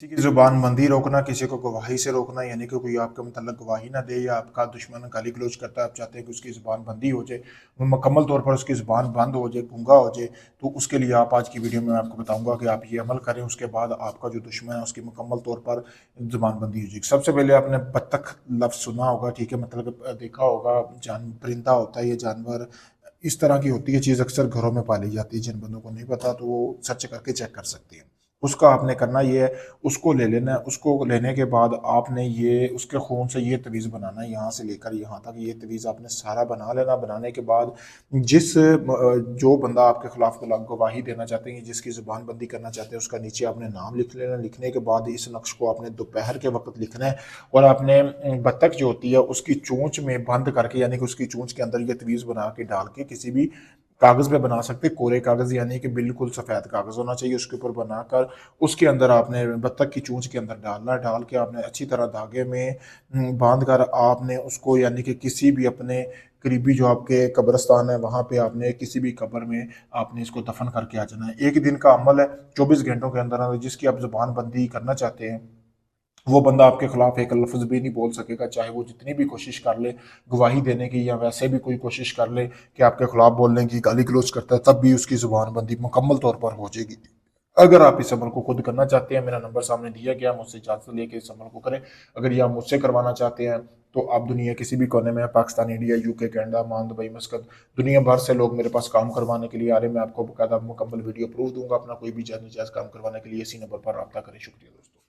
किसी की ज़ुबानबंदी रोकना, किसी को गवाही से रोकना, यानी कि कोई आपके मतलब गवाही ना दे या आपका दुश्मन गाली गलौज करता है, आप चाहते हैं कि उसकी ज़ुबानबंदी हो जाए, वो मुकम्मल तौर पर उसकी ज़ुबान बंद हो जाए, गूंगा हो जाए। तो उसके लिए आप आज की वीडियो में आपको बताऊंगा कि आप ये अमल करें, उसके बाद आपका जो दुश्मन है उसकी मुकम्मल तौर पर ज़ुबानबंदी हो जाएगी। सबसे पहले आपने बत्तख लफ्ज़ सुना होगा, ठीक है, मतलब देखा होगा, जान परिंदा होता है ये जानवर, इस तरह की होती है चीज़, अक्सर घरों में पाली जाती है। जिन बंदों को नहीं पता तो वो सर्च करके चेक कर सकती हैं। उसका आपने करना ये है, उसको ले लेना है। उसको लेने के बाद आपने ये उसके खून से ये तवीज़ बनाना है, यहाँ से लेकर यहाँ तक ये तवीज़ आपने सारा बना लेना। बनाने के बाद जो बंदा आपके खिलाफ गवाही देना चाहते हैं, जिसकी ज़ुबानबंदी करना चाहते हैं, उसका नीचे आपने नाम लिख लेना। लिखने के बाद इस नक्श को आपने दोपहर के वक्त लिखना है और आपने बत्तख जो होती है उसकी चोंच में बंद करके, यानी कि उसकी चोंच के अंदर ये तवीज़ बना के डाल के, किसी भी कागज़ पे बना सकते, कोरे कागज़ यानी कि बिल्कुल सफ़ेद कागज़ होना चाहिए, उसके ऊपर बनाकर उसके अंदर आपने बत्तख की चोंच के अंदर डालना है। डाल के आपने अच्छी तरह धागे में बांध कर आपने उसको, यानी कि किसी भी अपने करीबी जो आपके कब्रिस्तान है वहाँ पे आपने किसी भी कब्र में आपने इसको दफन करके आ जाना है। एक दिन का अमल है, 24 घंटों के अंदर अंदर जिसकी आप ज़ुबानबंदी करना चाहते हैं वो बंदा आपके खिलाफ एक लफ्ज़ भी नहीं बोल सकेगा, चाहे वो जितनी भी कोशिश कर ले गवाही देने की, या वैसे भी कोई कोशिश कर ले कि आपके खिलाफ बोलने की, गाली गलौज करता है, तब भी उसकी ज़ुबानबंदी मुकम्मल तौर पर हो जाएगी। अगर आप इस अमल को खुद करना चाहते हैं, मेरा नंबर सामने दिया गया, मुझसे इजाज़त लेके इस अमल को करें। अगर ये आप मुझसे करवाना चाहते हैं तो आप दुनिया किसी भी कोने में, पाकिस्तान, इंडिया, यूके, कनाडा, मान, दुबई, मस्कत, दुनिया भर से लोग मेरे पास काम करवाने के लिए आ रहे हैं। मैं आपको बाकायदा मुकम्मल वीडियो प्रूफ दूंगा। अपना कोई भी जायज़ काम करवाने के लिए इसी नंबर पर रब्ता करें। शुक्रिया दोस्तों।